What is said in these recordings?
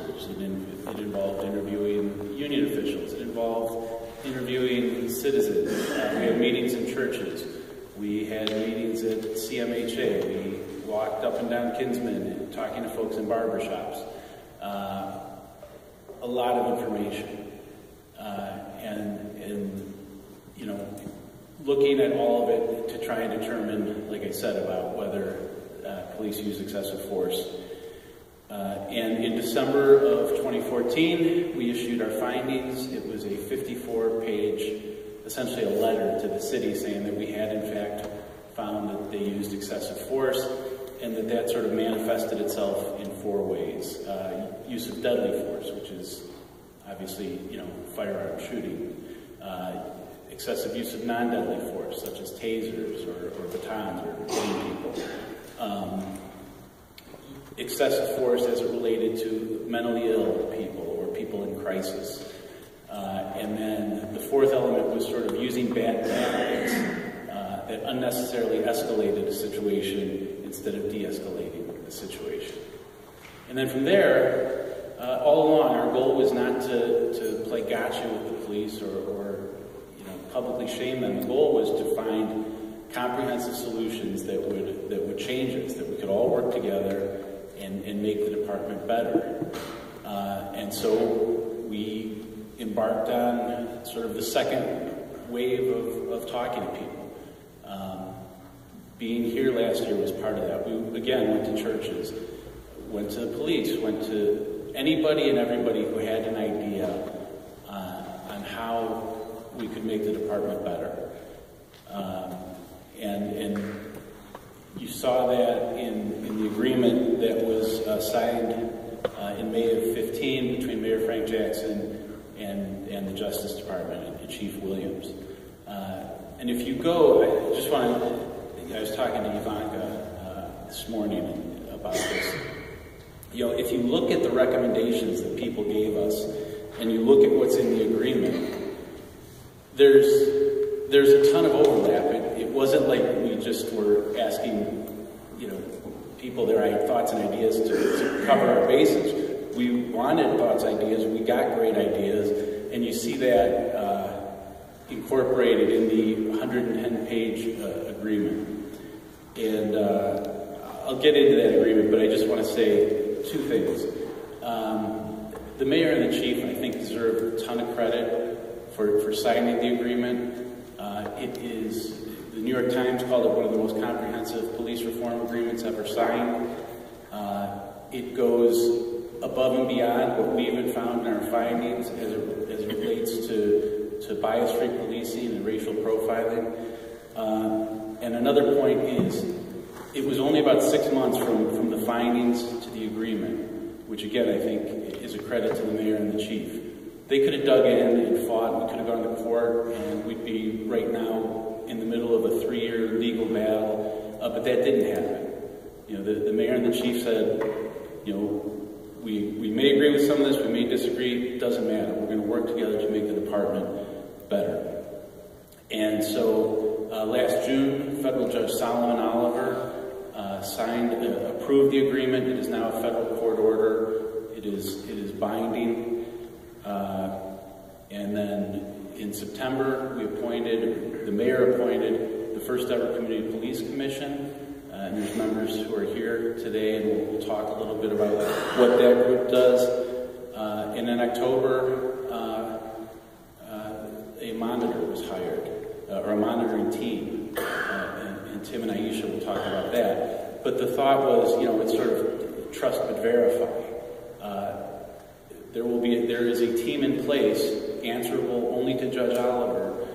officers. It involved interviewing union officials. It involved interviewing citizens. We had meetings in churches. We had meetings at CMHA. We walked up and down Kinsman and talking to folks in barbershops. A lot of information. And you know, looking at all of it to try and determine, like I said, about whether police use excessive force. And in December of 2014, we issued our findings. It was a 54-page, essentially a letter to the city saying that we had in fact found that they used excessive force, and that sort of manifested itself in 4 ways. Use of deadly force, which is obviously, you know, firearm shooting. Excessive use of non-deadly force, such as tasers or batons or hitting people. Excessive force as it related to mentally ill people or people in crisis. And then the 4th element was sort of using bad tactics that unnecessarily escalated a situation instead of de-escalating the situation. And then from there, all along, our goal was not to play gotcha with the police or you know, publicly shame them. The goal was to find comprehensive solutions that would change us, that we could all work together and make the department better. And so we embarked on sort of the second wave of talking to people. Being here last year was part of that. We, again, went to churches, went to the police, went to anybody and everybody who had an idea on how we could make the department better. And you saw that in the agreement that was signed in May of 15 between Mayor Frank Jackson and the Justice Department and Chief Williams. And if you go, I just want to, I was talking to Ivanka this morning about this. You know, if you look at the recommendations that people gave us and you look at what's in the agreement, there's a ton of overlap. It wasn't like we just were asking, you know, people their thoughts and ideas to cover our bases. We wanted thoughts, ideas, we got great ideas, and you see that incorporated in the 110-page agreement. And I'll get into that agreement, but I just want to say 2 things. The mayor and the chief, I think, deserve a ton of credit for signing the agreement. The New York Times called it one of the most comprehensive police reform agreements ever signed. It goes above and beyond what we even found in our findings as it relates to bias-free policing and racial profiling. And another point is, it was only about 6 months from the findings to the agreement, which again I think is a credit to the mayor and the chief. They could have dug in and fought, we could have gone to court, and we'd be right now in the middle of a 3-year legal battle, but that didn't happen. You know, the mayor and the chief said, you know, we may agree with some of this, we may disagree, it doesn't matter. We're going to work together to make the department better. And so last June, Federal Judge Solomon Oliver approved the agreement. It is now a federal court order. It is binding. And then in September, the mayor appointed the first ever Community Police Commission. And there's members who are here today, and we'll talk a little bit about what that group does. And in October, a monitor was hired, or a monitoring team. And Tim and Aisha will talk about that. But the thought was, you know, it's sort of trust but verify. There is a team in place, answerable only to Judge Oliver,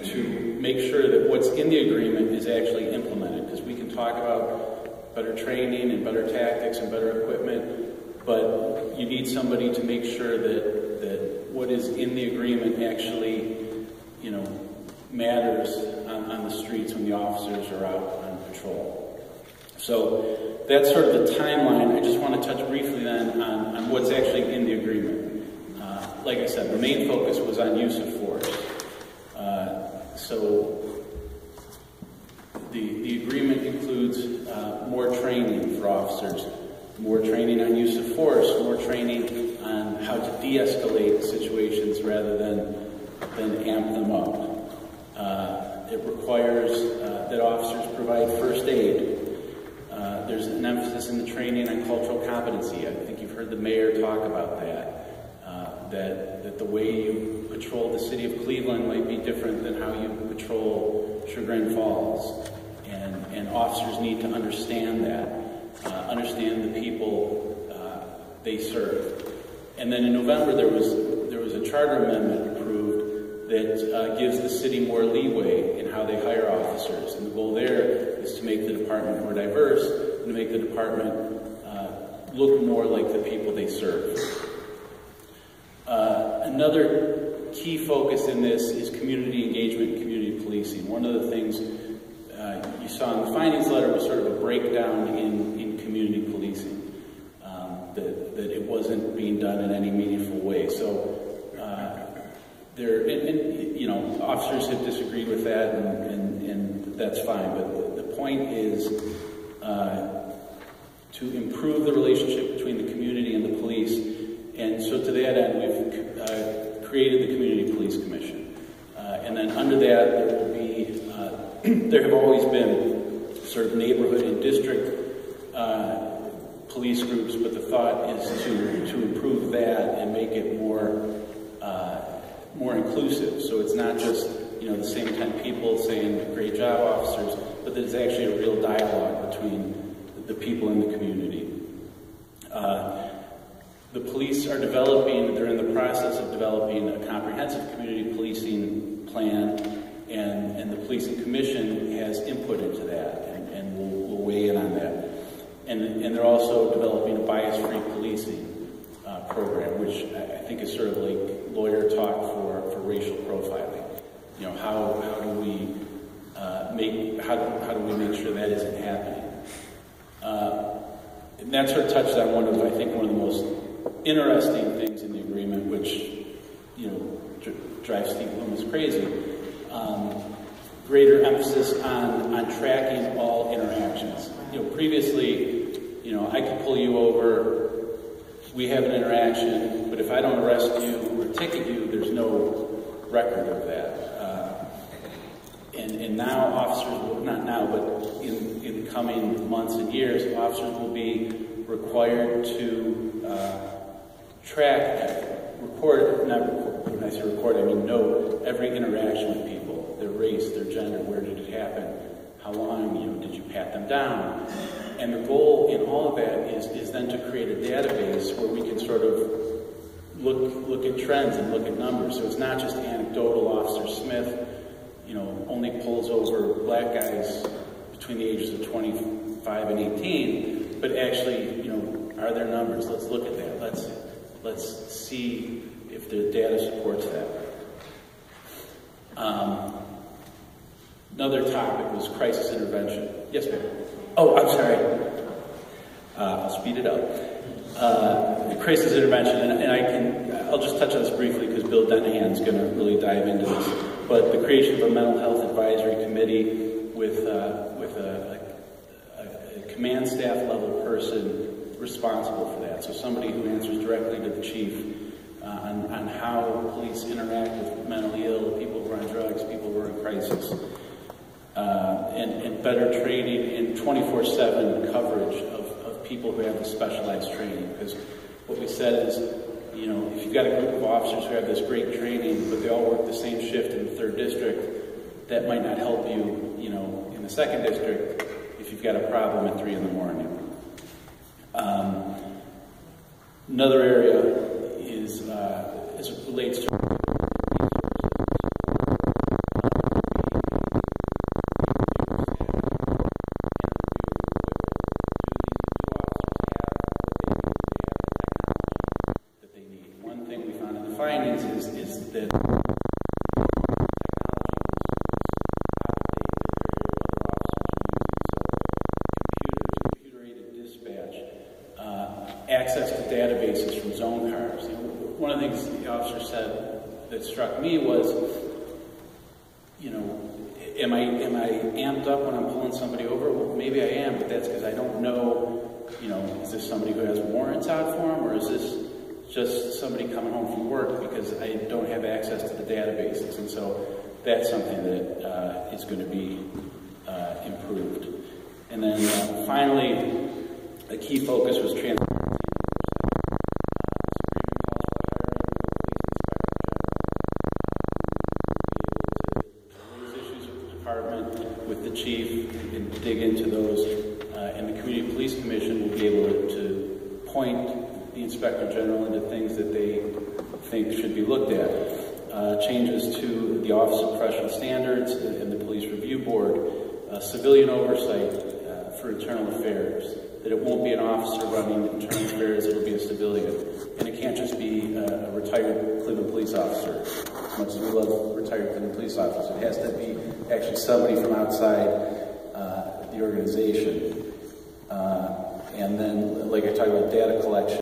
to make sure that what's in the agreement is actually implemented. Because we can talk about better training and better tactics and better equipment, but you need somebody to make sure that what is in the agreement actually, you know, matters on the streets when the officers are out on patrol. So that's sort of the timeline. I just want to touch briefly then on what's actually in the agreement. Like I said, the main focus was on use of force. So the agreement includes more training for officers, more training on use of force, more training on how to de-escalate situations rather than amp them up. It requires that officers provide first aid. There's an emphasis in the training on cultural competency. I think you've heard the mayor talk about that. That the way you patrol the city of Cleveland might be different than how you patrol Chagrin Falls. And officers need to understand that, understand the people they serve. And then in November there was a charter amendment approved that gives the city more leeway in how they hire officers. And the goal there is to make the department more diverse and to make the department look more like the people they serve. Another key focus in this is community engagement and community policing. One of the things you saw in the findings letter was sort of a breakdown in community policing, that it wasn't being done in any meaningful way. So officers have disagreed with that, and that's fine. But the point is to improve the relationship between the community and the police. And so to that end, we've created the Community Police Commission. And then under that, there will be, there have always been sort of neighborhood and district police groups, but the thought is to improve that and make it more inclusive. So it's not just, the same 10 people saying, great job, officers, but that it's actually a real dialogue between the people in the community. The police are they're in the process of developing a comprehensive community policing plan, and the Policing Commission has input into that, and we'll weigh in on that. And they're also developing a bias-free policing program, which I think is sort of like lawyer talk for racial profiling. How do we make sure that isn't happening? And that sort of touched on one of the most interesting things in the agreement, which drives Steve Loomis crazy. Greater emphasis on tracking all interactions. Previously, I could pull you over, we have an interaction, but if I don't arrest you or ticket you, there's no record of that. And now officers, not now, but in coming months and years, officers will be required to when I say record, I mean note every interaction with people, their race, their gender, where did it happen, how long, did you pat them down? And the goal in all of that is then to create a database where we can sort of look at trends and look at numbers. So it's not just anecdotal. Officer Smith, only pulls over black guys between the ages of 25 and 18, but actually, are there numbers? Let's look at that. Let's see if the data supports that. Another topic was crisis intervention. Yes, ma'am. Oh, I'm sorry. I'll speed it up. Crisis intervention, and I'll just touch on this briefly because Bill Denahan's going to really dive into this. But the creation of a mental health advisory committee with a command staff level person responsible for that. So somebody who answers directly to the chief on how police interact with mentally ill, people who are on drugs, people who are in crisis. And better training and 24/7 coverage of people who have the specialized training. Because what we said is, if you've got a group of officers who have this great training, but they all work the same shift in the 3rd district, that might not help you, in the 2nd district if you've got a problem at 3 in the morning. Another area is as it relates to access to databases from zone cars. One of the things the officer said that struck me was, am I amped up when I'm pulling somebody over? Well, maybe I am, but that's because I don't know you know, is this somebody who has warrants out for them, or is this just somebody coming home from work because I don't have access to the databases? And so that's something that is going to be improved. And then finally, a key focus was transparency. With the chief and dig into those, and the Community Police Commission will be able to point the Inspector General into things that they think should be looked at. Changes to the Office of Professional Standards and the Police Review Board, civilian oversight for internal affairs, that it won't be an officer running internal affairs, it will be a civilian. And it can't just be a retired Cleveland police officer. As much as we love retired Cleveland police officers, it has to be actually somebody from outside the organization. And then, like I talked about, data collection.